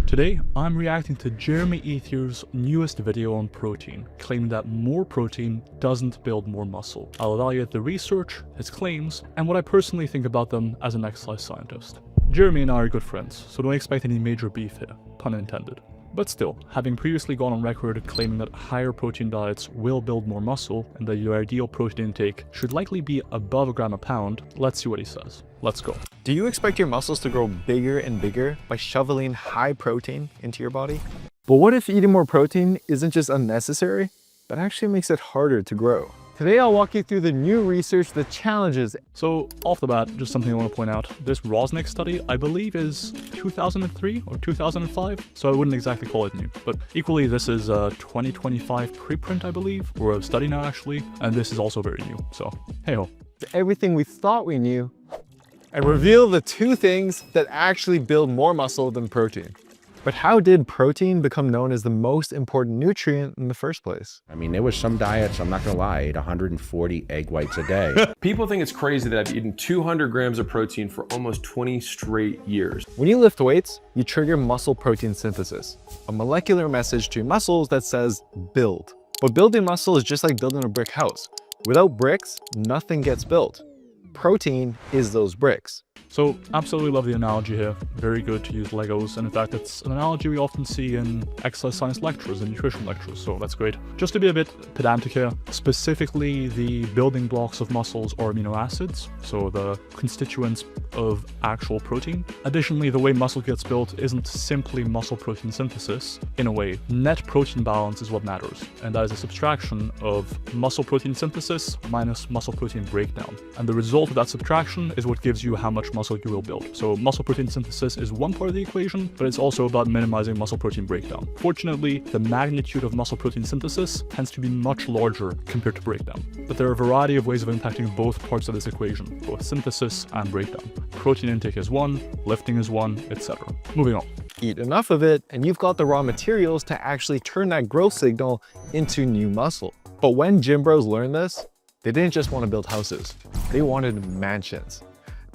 Today, I'm reacting to Jeremy Ethier's newest video on protein, claiming that more protein doesn't build more muscle. I'll evaluate the research, his claims, and what I personally think about them as an exercise scientist. Jeremy and I are good friends, so don't expect any major beef here, pun intended. But still, having previously gone on record claiming that higher protein diets will build more muscle and that your ideal protein intake should likely be above a gram a pound, let's see what he says. Let's go. Do you expect your muscles to grow bigger and bigger by shoveling high protein into your body? But what if eating more protein isn't just unnecessary, but actually makes it harder to grow? Today I'll walk you through the new research that challenges. So off the bat, just something I want to point out. This Rosnick study, I believe, is 2003 or 2005, so I wouldn't exactly call it new. But equally, this is a 2025 preprint, I believe, or a study now actually, and this is also very new, so hey-ho. Everything we thought we knew, and reveal the two things that actually build more muscle than protein. But how did protein become known as the most important nutrient in the first place? I mean, there was some diets, I'm not gonna lie, I ate 140 egg whites a day. People think it's crazy that I've eaten 200 grams of protein for almost 20 straight years. When you lift weights, you trigger muscle protein synthesis, a molecular message to your muscles that says build. But building muscle is just like building a brick house. Without bricks, nothing gets built. Protein is those bricks. So absolutely love the analogy here. Very good to use Legos, and in fact it's an analogy we often see in exercise science lectures and nutrition lectures, so that's great. Just to be a bit pedantic here, specifically the building blocks of muscles are amino acids, so the constituents of actual protein. Additionally, the way muscle gets built isn't simply muscle protein synthesis. In a way, net protein balance is what matters, and that is a subtraction of muscle protein synthesis minus muscle protein breakdown. And the result of that subtraction is what gives you how much muscle you will build. So muscle protein synthesis is one part of the equation, but it's also about minimizing muscle protein breakdown. Fortunately, the magnitude of muscle protein synthesis tends to be much larger compared to breakdown. But there are a variety of ways of impacting both parts of this equation, both synthesis and breakdown. Protein intake is one, lifting is one, etc. Moving on. Eat enough of it, and you've got the raw materials to actually turn that growth signal into new muscle. But when gym bros learned this, they didn't just want to build houses, they wanted mansions.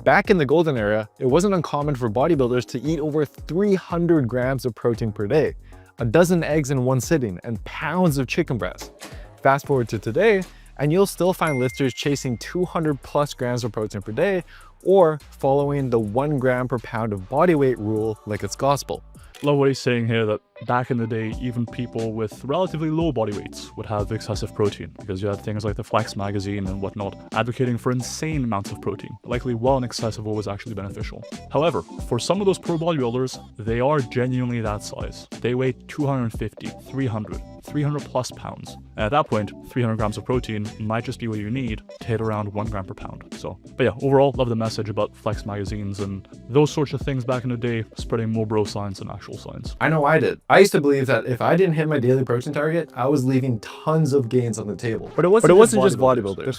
Back in the golden era, it wasn't uncommon for bodybuilders to eat over 300 grams of protein per day, a dozen eggs in one sitting, and pounds of chicken breast. Fast forward to today, and you'll still find lifters chasing 200 plus grams of protein per day, or following the 1 gram per pound of body weight rule like it's gospel. Love what he's saying here, that back in the day, even people with relatively low body weights would have excessive protein, because you had things like the Flex magazine and whatnot advocating for insane amounts of protein, likely well in excess of what was actually beneficial. However, for some of those pro bodybuilders, they are genuinely that size. They weigh 250, 300 plus pounds. And at that point, 300 grams of protein might just be what you need to hit around 1 gram per pound. So, but yeah, overall, love the message about Flex magazines and those sorts of things back in the day, spreading more bro science than actual science. I know I did. I used to believe that if I didn't hit my daily protein target, I was leaving tons of gains on the table. But it wasn't just bodybuilders.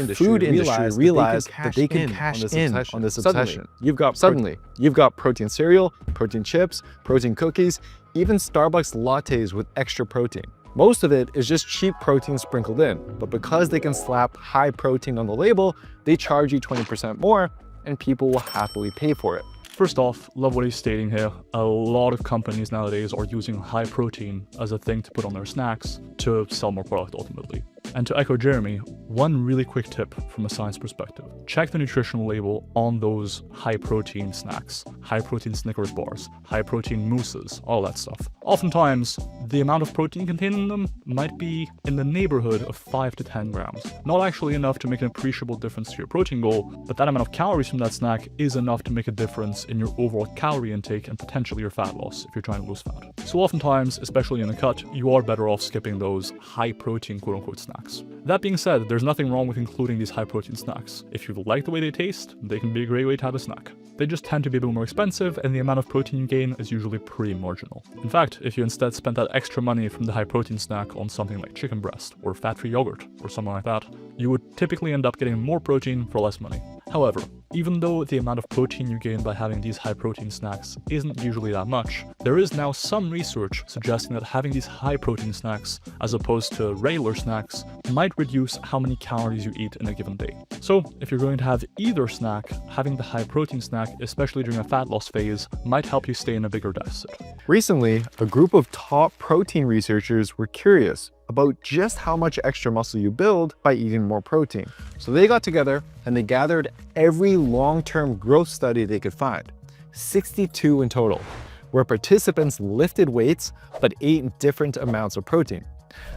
The food industry realized that they could cash in on this obsession. Suddenly, you've got protein cereal, protein chips, protein cookies, even Starbucks lattes with extra protein. Most of it is just cheap protein sprinkled in, but because they can slap high protein on the label, they charge you 20% more, and people will happily pay for it. First off, love what he's stating here. A lot of companies nowadays are using high protein as a thing to put on their snacks to sell more product ultimately. And to echo Jeremy, one really quick tip from a science perspective. Check the nutritional label on those high protein snacks, high protein Snickers bars, high protein mousses, all that stuff. Oftentimes, the amount of protein contained in them might be in the neighborhood of 5 to 10 grams. Not actually enough to make an appreciable difference to your protein goal, but that amount of calories from that snack is enough to make a difference in your overall calorie intake and potentially your fat loss if you're trying to lose fat. So oftentimes, especially in a cut, you are better off skipping those high protein quote-unquote snacks. That being said, there's nothing wrong with including these high protein snacks. If you like the way they taste, they can be a great way to have a snack. They just tend to be a bit more expensive, and the amount of protein you gain is usually pretty marginal. In fact, if you instead spent that extra money from the high protein snack on something like chicken breast or fat-free yogurt or something like that, you would typically end up getting more protein for less money. However, even though the amount of protein you gain by having these high protein snacks isn't usually that much, there is now some research suggesting that having these high protein snacks as opposed to regular snacks might reduce how many calories you eat in a given day. So if you're going to have either snack, having the high protein snack, especially during a fat loss phase, might help you stay in a bigger deficit. Recently, a group of top protein researchers were curious about just how much extra muscle you build by eating more protein. So they got together and they gathered every long-term growth study they could find, 62 in total, where participants lifted weights but ate different amounts of protein.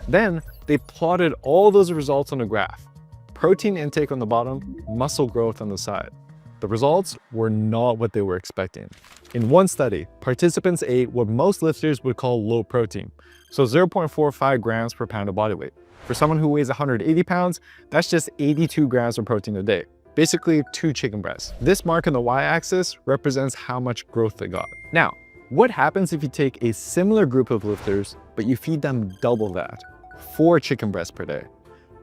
Then they plotted all those results on a graph. Protein intake on the bottom, muscle growth on the side. The results were not what they were expecting. In one study, participants ate what most lifters would call low protein, so 0.45 grams per pound of body weight. For someone who weighs 180 pounds, that's just 82 grams of protein a day, basically 2 chicken breasts. This mark on the y-axis represents how much growth they got. Now, what happens if you take a similar group of lifters, but you feed them double that, 4 chicken breasts per day?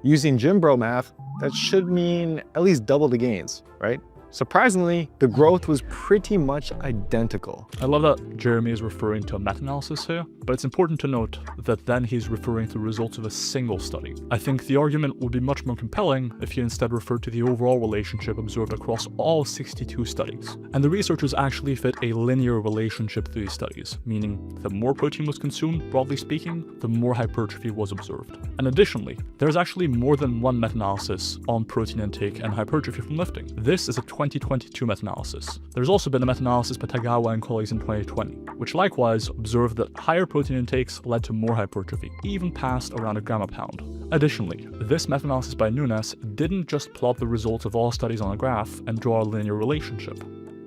Using gym bro math, that should mean at least double the gains, right? Surprisingly, the growth was pretty much identical. I love that Jeremy is referring to a meta-analysis here, but it's important to note that then he's referring to the results of a single study. I think the argument would be much more compelling if he instead referred to the overall relationship observed across all 62 studies. And the researchers actually fit a linear relationship to these studies, meaning the more protein was consumed, broadly speaking, the more hypertrophy was observed. And additionally, there's actually more than one meta-analysis on protein intake and hypertrophy from lifting. This is a 2022 meta-analysis. There's also been a meta-analysis by Tagawa and colleagues in 2020, which likewise observed that higher protein intakes led to more hypertrophy, even past around a gram a pound. Additionally, this meta-analysis by Nunes didn't just plot the results of all studies on a graph and draw a linear relationship.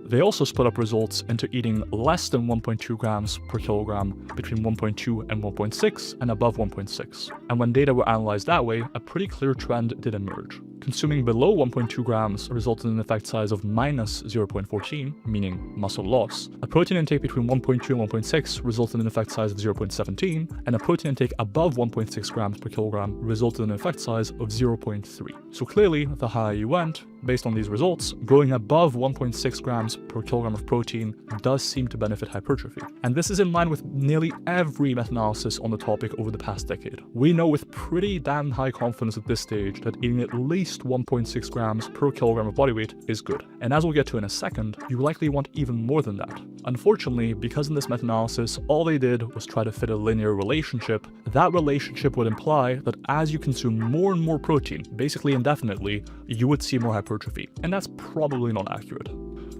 They also split up results into eating less than 1.2 grams per kilogram, between 1.2 and 1.6, and above 1.6. And when data were analyzed that way, a pretty clear trend did emerge. Consuming below 1.2 grams resulted in an effect size of minus 0.14, meaning muscle loss. A protein intake between 1.2 and 1.6 resulted in an effect size of 0.17, and a protein intake above 1.6 grams per kilogram resulted in an effect size of 0.3. So clearly, the higher you went, based on these results, going above 1.6 grams per kilogram of protein does seem to benefit hypertrophy. And this is in line with nearly every meta-analysis on the topic over the past decade. We know with pretty damn high confidence at this stage that eating at least 1.6 grams per kilogram of body weight is good. And as we'll get to in a second, you likely want even more than that. Unfortunately, because in this meta-analysis, all they did was try to fit a linear relationship, that relationship would imply that as you consume more and more protein, basically indefinitely, you would see more hypertrophy. And that's probably not accurate.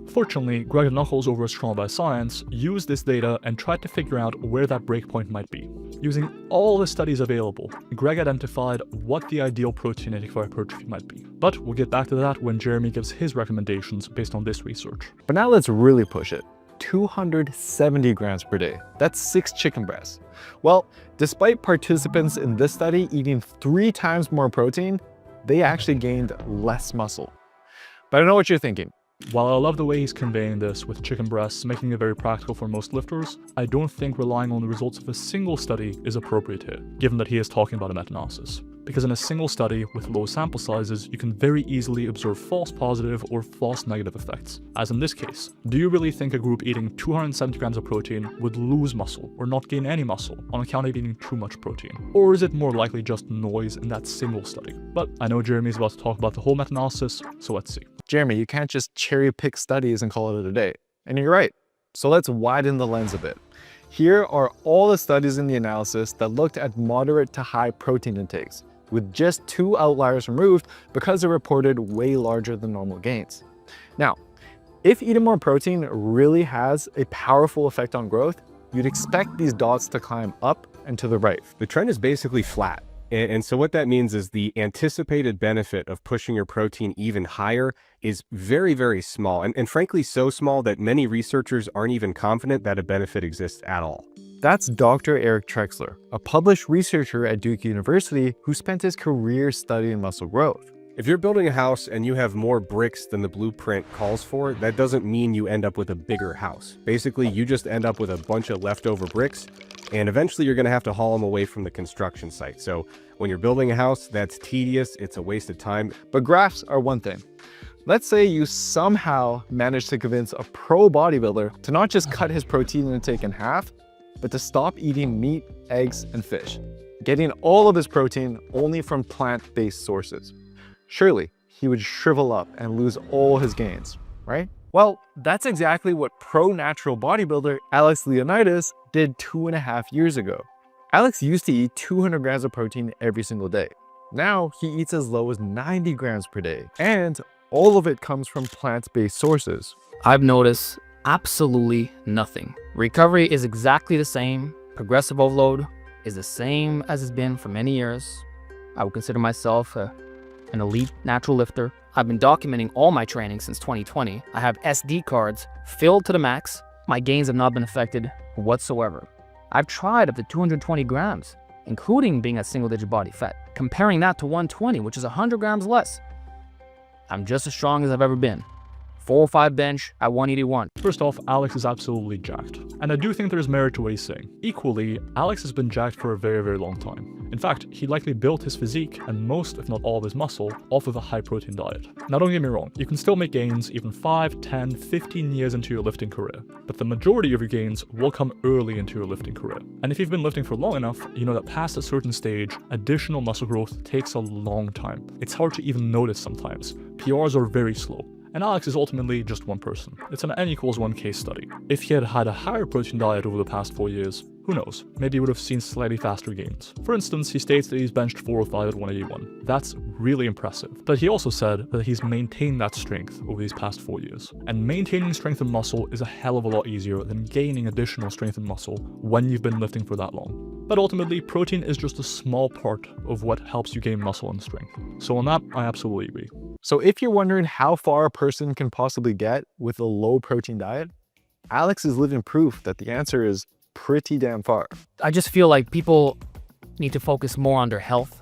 Fortunately, Greg Knuckles over at Strong by Science used this data and tried to figure out where that breakpoint might be. Using all the studies available, Greg identified what the ideal protein intake for hypertrophy might be. But we'll get back to that when Jeremy gives his recommendations based on this research. But now let's really push it. 270 grams per day. That's 6 chicken breasts. Well, despite participants in this study eating 3 times more protein, they actually gained less muscle. But I know what you're thinking. While I love the way he's conveying this with chicken breasts, making it very practical for most lifters, I don't think relying on the results of a single study is appropriate here, given that he is talking about a meta-analysis. Because in a single study with low sample sizes, you can very easily observe false positive or false negative effects. As in this case, do you really think a group eating 270 grams of protein would lose muscle or not gain any muscle on account of eating too much protein? Or is it more likely just noise in that single study? But I know Jeremy's about to talk about the whole meta-analysis, so let's see. Jeremy, you can't just cherry pick studies and call it a day. And you're right. So let's widen the lens a bit. Here are all the studies in the analysis that looked at moderate to high protein intakes, with just 2 outliers removed because they reported way larger than normal gains. Now, if eating more protein really has a powerful effect on growth, you'd expect these dots to climb up and to the right. The trend is basically flat. And so what that means is the anticipated benefit of pushing your protein even higher is very, very small. And frankly, so small that many researchers aren't even confident that a benefit exists at all. That's Dr. Eric Trexler, a published researcher at Duke University who spent his career studying muscle growth. If you're building a house and you have more bricks than the blueprint calls for, that doesn't mean you end up with a bigger house. Basically, you just end up with a bunch of leftover bricks, and eventually you're going to have to haul them away from the construction site. So when you're building a house, that's tedious, it's a waste of time. But graphs are one thing. Let's say you somehow manage to convince a pro bodybuilder to not just cut his protein intake in half, but to stop eating meat, eggs, and fish, getting all of his protein only from plant-based sources. Surely, he would shrivel up and lose all his gains, right? Well, that's exactly what pro-natural bodybuilder Alex Leonidas did 2.5 years ago. Alex used to eat 200 grams of protein every single day. Now he eats as low as 90 grams per day, and all of it comes from plant-based sources. I've noticed absolutely nothing. Recovery is exactly the same. Progressive overload is the same as it's been for many years. I would consider myself an elite natural lifter. I've been documenting all my training since 2020. I have SD cards filled to the max. My gains have not been affected whatsoever. I've tried up to 220 grams, including being at single-digit body fat. Comparing that to 120, which is 100 grams less, I'm just as strong as I've ever been. 405 bench at 181. First off, Alex is absolutely jacked. And I do think there's merit to what he's saying. Equally, Alex has been jacked for a very, very long time. In fact, he likely built his physique and most, if not all of his muscle, off of a high-protein diet. Now don't get me wrong, you can still make gains even 5, 10, 15 years into your lifting career. But the majority of your gains will come early into your lifting career. And if you've been lifting for long enough, you know that past a certain stage, additional muscle growth takes a long time. It's hard to even notice sometimes. PRs are very slow. And Alex is ultimately just one person. It's an N=1 case study. If he had had a higher protein diet over the past 4 years, who knows, maybe he would have seen slightly faster gains. For instance, he states that he's benched 405 at 181. That's really impressive. But he also said that he's maintained that strength over these past 4 years. And maintaining strength and muscle is a hell of a lot easier than gaining additional strength and muscle when you've been lifting for that long. But ultimately, protein is just a small part of what helps you gain muscle and strength. So on that, I absolutely agree. So if you're wondering how far a person can possibly get with a low protein diet, Alex is living proof that the answer is pretty damn far. I just feel like people need to focus more on their health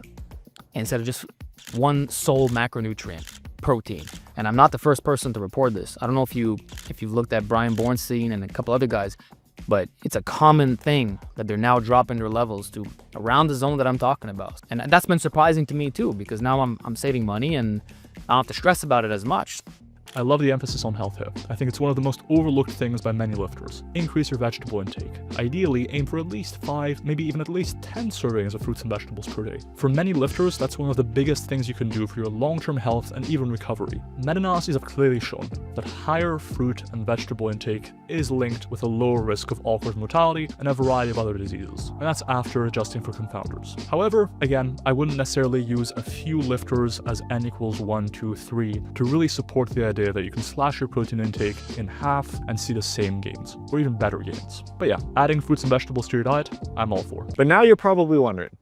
instead of just one sole macronutrient, protein. And I'm not the first person to report this. I don't know if you've looked at Brian Bornstein and a couple other guys, but it's a common thing that they're now dropping their levels to around the zone that I'm talking about. And that's been surprising to me too, because now I'm saving money and I don't have to stress about it as much. I love the emphasis on health here. I think it's one of the most overlooked things by many lifters. Increase your vegetable intake. Ideally, aim for at least 5, maybe even at least 10 servings of fruits and vegetables per day. For many lifters, that's one of the biggest things you can do for your long-term health and even recovery. Meta-analyses have clearly shown that higher fruit and vegetable intake is linked with a lower risk of all-cause mortality and a variety of other diseases. And that's after adjusting for confounders. However, again, I wouldn't necessarily use a few lifters as N=1, 2, 3 to really support the idea that you can slash your protein intake in half and see the same gains, or even better gains. But yeah, adding fruits and vegetables to your diet, I'm all for. But now you're probably wondering,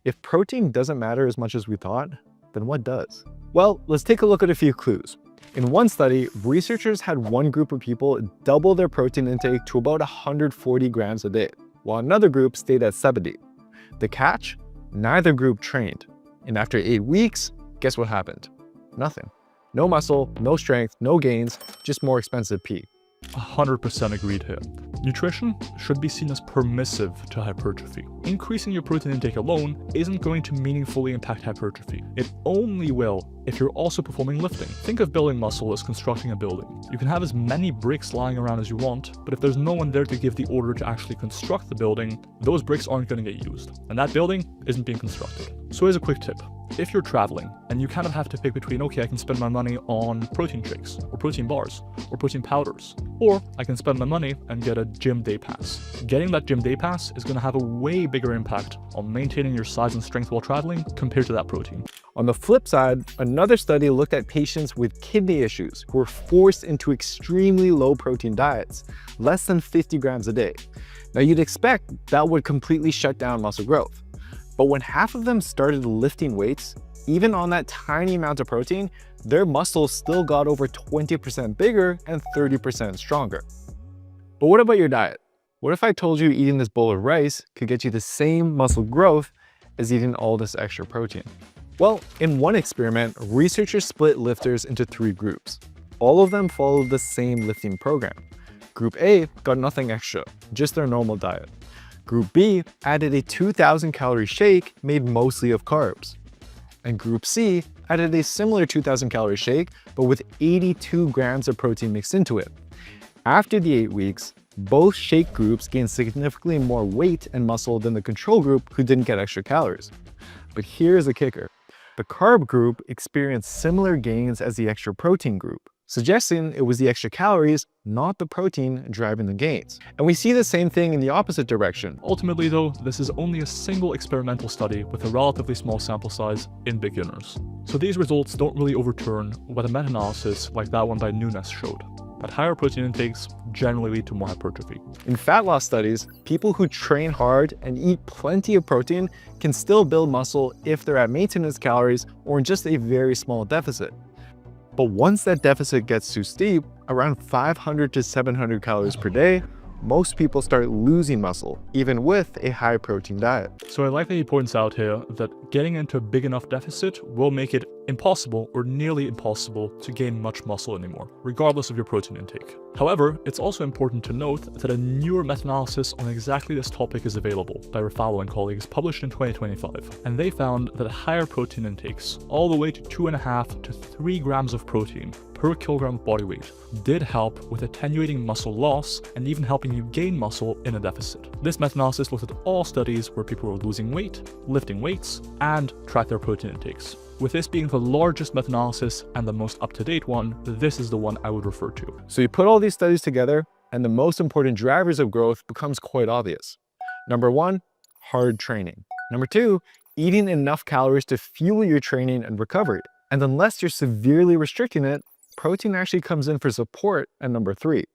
if protein doesn't matter as much as we thought, then what does? Well, let's take a look at a few clues. In one study, researchers had one group of people double their protein intake to about 140 grams a day, while another group stayed at 70. The catch? Neither group trained. And after 8 weeks, guess what happened? Nothing. No muscle, no strength, no gains, just more expensive pee. 100% agreed here. Nutrition should be seen as permissive to hypertrophy. Increasing your protein intake alone isn't going to meaningfully impact hypertrophy. It only will if you're also performing lifting. Think of building muscle as constructing a building. You can have as many bricks lying around as you want, but if there's no one there to give the order to actually construct the building, those bricks aren't going to get used, and that building isn't being constructed. So here's a quick tip. If you're traveling and you kind of have to pick between, okay, I can spend my money on protein shakes or protein bars or protein powders, or I can spend my money and get a gym day pass. Getting that gym day pass is going to have a way bigger impact on maintaining your size and strength while traveling compared to that protein. On the flip side, another study looked at patients with kidney issues who were forced into extremely low protein diets, less than 50 grams a day. Now you'd expect that would completely shut down muscle growth. But when half of them started lifting weights, even on that tiny amount of protein, their muscles still got over 20% bigger and 30% stronger. But what about your diet? What if I told you eating this bowl of rice could get you the same muscle growth as eating all this extra protein? Well, in one experiment, researchers split lifters into 3 groups. All of them followed the same lifting program. Group A got nothing extra, just their normal diet. Group B added a 2,000 calorie shake made mostly of carbs. And Group C added a similar 2,000 calorie shake, but with 82 grams of protein mixed into it. After the 8 weeks, both shake groups gained significantly more weight and muscle than the control group who didn't get extra calories. But here's the kicker. The carb group experienced similar gains as the extra protein group, suggesting it was the extra calories, not the protein, driving the gains. And we see the same thing in the opposite direction. Ultimately though, this is only a single experimental study with a relatively small sample size in beginners. So these results don't really overturn what a meta-analysis like that one by Nunes showed, that higher protein intakes generally lead to more hypertrophy. In fat loss studies, people who train hard and eat plenty of protein can still build muscle if they're at maintenance calories or in just a very small deficit. But once that deficit gets too steep, around 500 to 700 calories per day, most people start losing muscle, even with a high protein diet. So I like that he points out here that getting into a big enough deficit will make it impossible or nearly impossible to gain much muscle anymore, regardless of your protein intake. However, it's also important to note that a newer meta-analysis on exactly this topic is available by Rethinking and colleagues published in 2025, and they found that higher protein intakes, all the way to 2.5 to 3 grams of protein per kilogram of body weight, did help with attenuating muscle loss and even helping you gain muscle in a deficit. This meta-analysis looked at all studies where people were losing weight, lifting weights, and tracked their protein intakes. With this being the largest meta-analysis and the most up-to-date one, this is the one I would refer to. So you put all these studies together, and the most important drivers of growth becomes quite obvious. Number 1, hard training. Number 2, eating enough calories to fuel your training and recovery. And unless you're severely restricting it, protein actually comes in for support at number 3.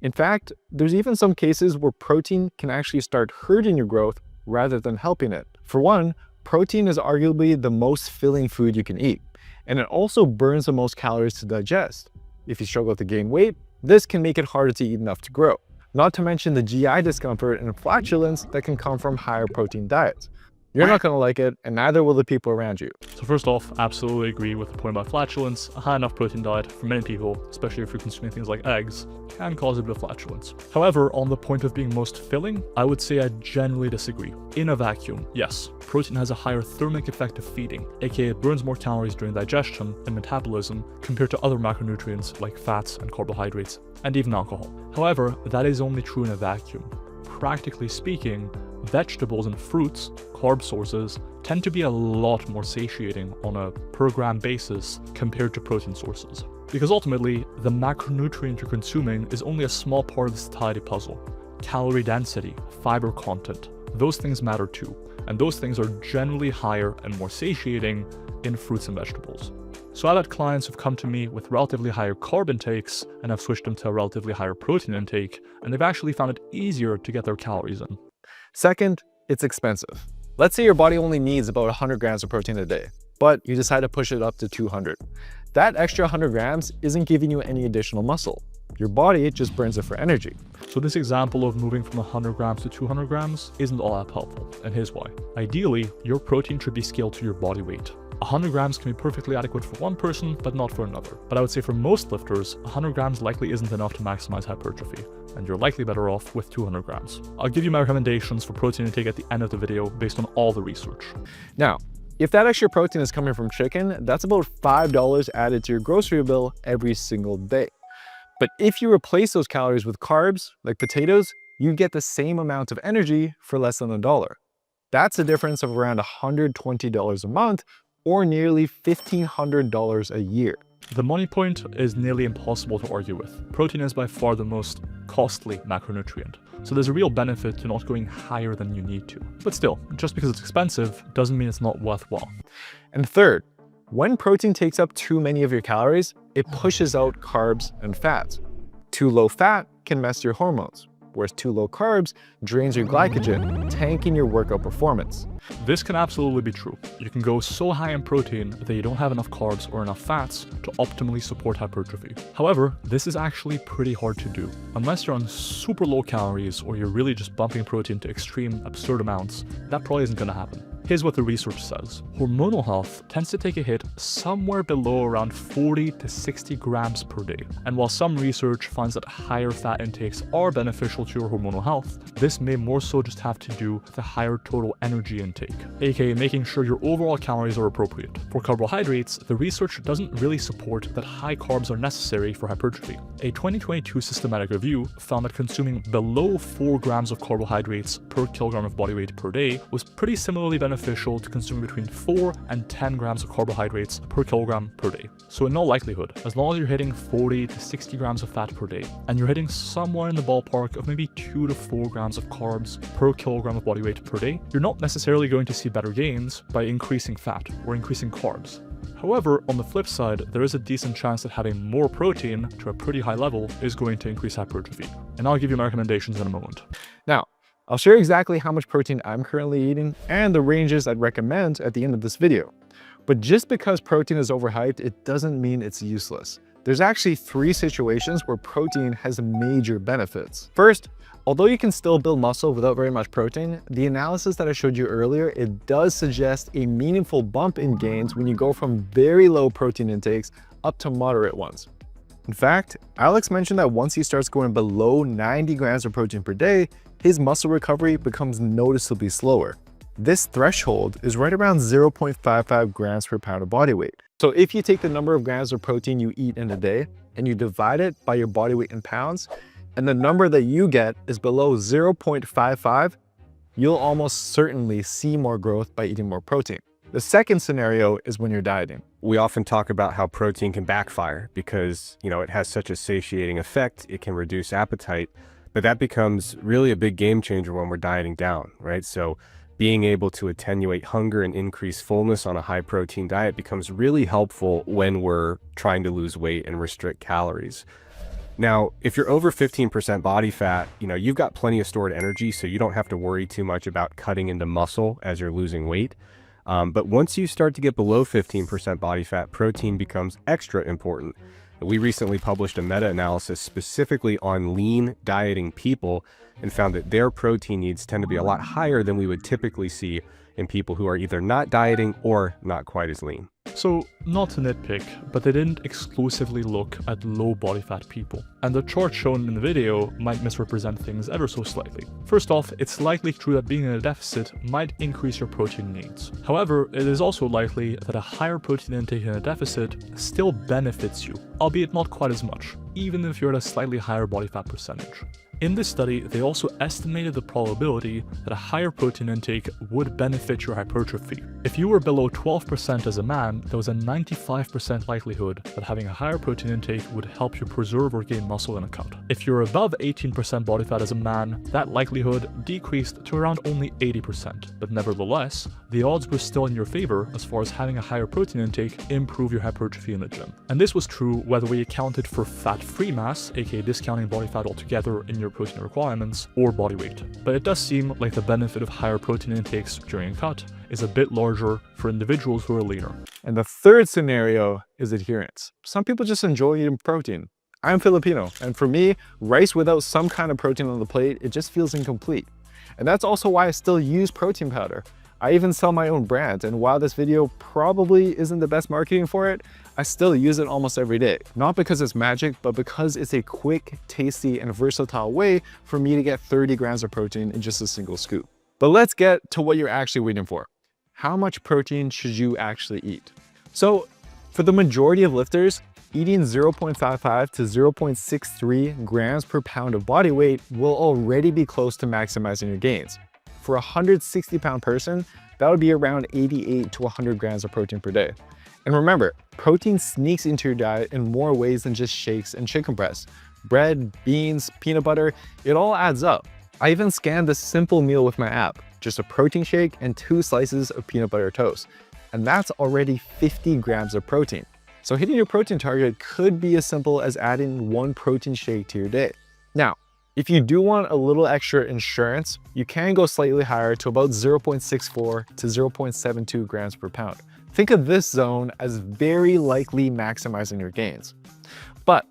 In fact, there's even some cases where protein can actually start hurting your growth rather than helping it. For one, protein is arguably the most filling food you can eat, and it also burns the most calories to digest. If you struggle to gain weight, this can make it harder to eat enough to grow. Not to mention the GI discomfort and flatulence that can come from higher protein diets. You're not going to like it, and neither will the people around you. So first off, absolutely agree with the point about flatulence. A high enough protein diet for many people, especially if you're consuming things like eggs, can cause a bit of flatulence. However, on the point of being most filling, I would say I generally disagree. In a vacuum, yes, protein has a higher thermic effect of feeding, aka it burns more calories during digestion and metabolism compared to other macronutrients like fats and carbohydrates, and even alcohol. However, that is only true in a vacuum. Practically speaking, vegetables and fruits, carb sources, tend to be a lot more satiating on a per gram basis compared to protein sources. Because ultimately, the macronutrient you're consuming is only a small part of the satiety puzzle. Calorie density, fiber content, those things matter too, and those things are generally higher and more satiating in fruits and vegetables. So I've had clients who've come to me with relatively higher carb intakes and I've switched them to a relatively higher protein intake, and they've actually found it easier to get their calories in. Second, it's expensive. Let's say your body only needs about 100 grams of protein a day, but you decide to push it up to 200. That extra 100 grams isn't giving you any additional muscle. Your body just burns it for energy. So this example of moving from 100 grams to 200 grams isn't all that helpful, and here's why. Ideally, your protein should be scaled to your body weight. 100 grams can be perfectly adequate for one person, but not for another. But I would say for most lifters, 100 grams likely isn't enough to maximize hypertrophy, and you're likely better off with 200 grams. I'll give you my recommendations for protein intake at the end of the video based on all the research. Now, if that extra protein is coming from chicken, that's about $5 added to your grocery bill every single day. But if you replace those calories with carbs, like potatoes, you get the same amount of energy for less than $1. That's a difference of around $120 a month, or nearly $1,500 a year. The money point is nearly impossible to argue with. Protein is by far the most costly macronutrient, so there's a real benefit to not going higher than you need to. But still, just because it's expensive doesn't mean it's not worthwhile. And third, when protein takes up too many of your calories, it pushes out carbs and fats. Too low fat can mess your hormones, whereas too low carbs drains your glycogen, tanking your workout performance. This can absolutely be true. You can go so high in protein that you don't have enough carbs or enough fats to optimally support hypertrophy. However, this is actually pretty hard to do. Unless you're on super low calories or you're really just bumping protein to extreme, absurd amounts, that probably isn't going to happen. Here's what the research says. Hormonal health tends to take a hit somewhere below around 40 to 60 grams per day. And while some research finds that higher fat intakes are beneficial to your hormonal health, this may more so just have to do with a higher total energy intake, aka making sure your overall calories are appropriate. For carbohydrates, the research doesn't really support that high carbs are necessary for hypertrophy. A 2022 systematic review found that consuming below 4 grams of carbohydrates per kilogram of body weight per day was pretty similarly beneficial beneficial to consume between 4 and 10 grams of carbohydrates per kilogram per day. So in all likelihood, as long as you're hitting 40 to 60 grams of fat per day, and you're hitting somewhere in the ballpark of maybe 2 to 4 grams of carbs per kilogram of body weight per day, you're not necessarily going to see better gains by increasing fat or increasing carbs. However, on the flip side, there is a decent chance that having more protein to a pretty high level is going to increase hypertrophy. And I'll give you my recommendations in a moment. Now, I'll share exactly how much protein I'm currently eating and the ranges I'd recommend at the end of this video. But just because protein is overhyped, it doesn't mean it's useless. There's actually 3 situations where protein has major benefits. First, although you can still build muscle without very much protein, the analysis that I showed you earlier, it does suggest a meaningful bump in gains when you go from very low protein intakes up to moderate ones. In fact, Alex mentioned that once he starts going below 90 grams of protein per day, his muscle recovery becomes noticeably slower. This threshold is right around 0.55 grams per pound of body weight. So if you take the number of grams of protein you eat in a day and you divide it by your body weight in pounds, and the number that you get is below 0.55, you'll almost certainly see more growth by eating more protein. The second scenario is when you're dieting. We often talk about how protein can backfire because, it has such a satiating effect, it can reduce appetite, but that becomes really a big game changer when we're dieting down, right? So being able to attenuate hunger and increase fullness on a high protein diet becomes really helpful when we're trying to lose weight and restrict calories. Now, if you're over 15% body fat, you've got plenty of stored energy, so you don't have to worry too much about cutting into muscle as you're losing weight. But once you start to get below 15% body fat, protein becomes extra important. We recently published a meta-analysis specifically on lean dieting people and found that their protein needs tend to be a lot higher than we would typically see in people who are either not dieting or not quite as lean. So, not to nitpick, but they didn't exclusively look at low body fat people, and the chart shown in the video might misrepresent things ever so slightly. First off, it's likely true that being in a deficit might increase your protein needs. However, it is also likely that a higher protein intake in a deficit still benefits you, albeit not quite as much, even if you're at a slightly higher body fat percentage. In this study, they also estimated the probability that a higher protein intake would benefit your hypertrophy. If you were below 12% as a man, there was a 95% likelihood that having a higher protein intake would help you preserve or gain muscle in a cut. If you're above 18% body fat as a man, that likelihood decreased to around only 80%, but nevertheless, the odds were still in your favor as far as having a higher protein intake improve your hypertrophy in the gym. And this was true whether we accounted for fat-free mass, aka discounting body fat altogether in your protein requirements, or body weight. But it does seem like the benefit of higher protein intakes during a cut is a bit larger for individuals who are leaner. And the third scenario is adherence. Some people just enjoy eating protein. I'm Filipino, and for me, rice without some kind of protein on the plate, it just feels incomplete. And that's also why I still use protein powder. I even sell my own brand, and while this video probably isn't the best marketing for it, I still use it almost every day. Not because it's magic, but because it's a quick, tasty, and versatile way for me to get 30 grams of protein in just a single scoop. But let's get to what you're actually waiting for. How much protein should you actually eat? So, for the majority of lifters, eating 0.55 to 0.63 grams per pound of body weight will already be close to maximizing your gains. For a 160-pound person, that would be around 88 to 100 grams of protein per day. And remember, protein sneaks into your diet in more ways than just shakes and chicken breast. Bread, beans, peanut butter, it all adds up. I even scanned this simple meal with my app, just a protein shake and 2 slices of peanut butter toast. And that's already 50 grams of protein. So hitting your protein target could be as simple as adding 1 protein shake to your day. Now, if you do want a little extra insurance, you can go slightly higher to about 0.64 to 0.72 grams per pound. Think of this zone as very likely maximizing your gains. But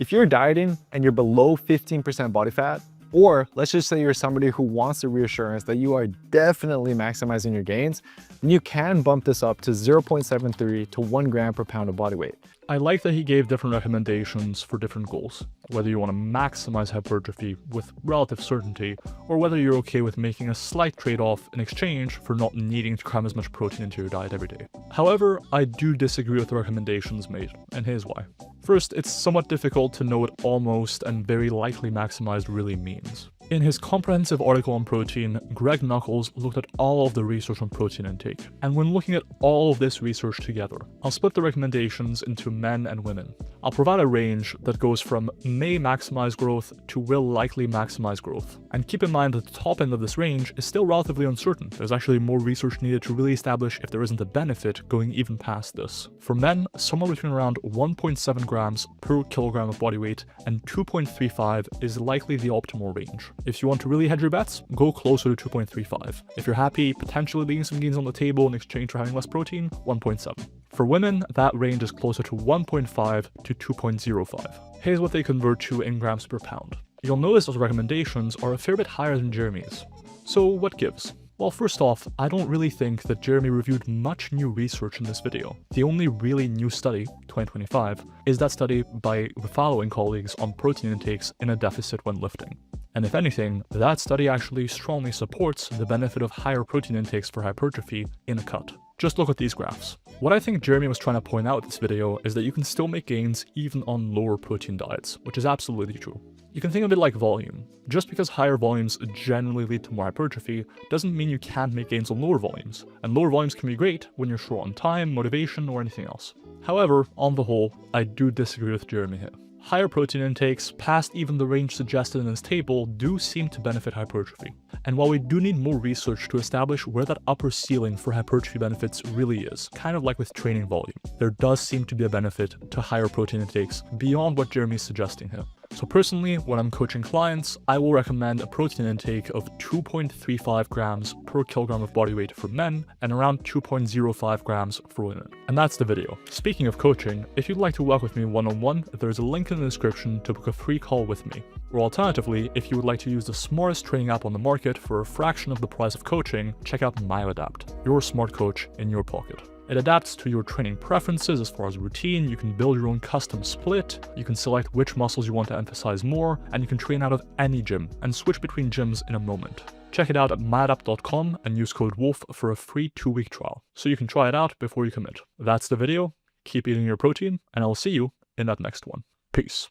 if you're dieting and you're below 15% body fat, or let's just say you're somebody who wants the reassurance that you are definitely maximizing your gains, then you can bump this up to 0.73 to 1 gram per pound of body weight. I like that he gave different recommendations for different goals, whether you want to maximize hypertrophy with relative certainty, or whether you're okay with making a slight trade-off in exchange for not needing to cram as much protein into your diet every day. However, I do disagree with the recommendations made, and here's why. First, it's somewhat difficult to know what almost and very likely maximized really means. In his comprehensive article on protein, Greg Nuckols looked at all of the research on protein intake. And when looking at all of this research together, I'll split the recommendations into men and women. I'll provide a range that goes from may maximize growth to will likely maximize growth. And keep in mind that the top end of this range is still relatively uncertain. There's actually more research needed to really establish if there isn't a benefit going even past this. For men, somewhere between around 1.7 grams per kilogram of body weight and 2.35 is likely the optimal range. If you want to really hedge your bets, go closer to 2.35. If you're happy potentially leaving some gains on the table in exchange for having less protein, 1.7. For women, that range is closer to 1.5 to 2.05. Here's what they convert to in grams per pound. You'll notice those recommendations are a fair bit higher than Jeremy's. So what gives? Well, first off, I don't really think that Jeremy reviewed much new research in this video. The only really new study, 2025, is that study by the following colleagues on protein intakes in a deficit when lifting. And if anything, that study actually strongly supports the benefit of higher protein intakes for hypertrophy in a cut. Just look at these graphs. What I think Jeremy was trying to point out in this video is that you can still make gains even on lower protein diets, which is absolutely true. You can think of it like volume. Just because higher volumes generally lead to more hypertrophy doesn't mean you can't make gains on lower volumes, and lower volumes can be great when you're short on time, motivation, or anything else. However, on the whole, I do disagree with Jeremy here. Higher protein intakes, past even the range suggested in this table, do seem to benefit hypertrophy. And while we do need more research to establish where that upper ceiling for hypertrophy benefits really is, kind of like with training volume, there does seem to be a benefit to higher protein intakes beyond what Jeremy is suggesting here. So personally, when I'm coaching clients, I will recommend a protein intake of 2.35 grams per kilogram of body weight for men and around 2.05 grams for women. And that's the video. Speaking of coaching, if you'd like to work with me one-on-one, there's a link in the description to book a free call with me. Or alternatively, if you would like to use the smartest training app on the market for a fraction of the price of coaching, check out MyoAdapt, your smart coach in your pocket. It adapts to your training preferences as far as routine, you can build your own custom split, you can select which muscles you want to emphasize more, and you can train out of any gym and switch between gyms in a moment. Check it out at MyoAdapt.com and use code WOLF for a free 2-week trial, so you can try it out before you commit. That's the video, keep eating your protein, and I'll see you in that next one. Peace.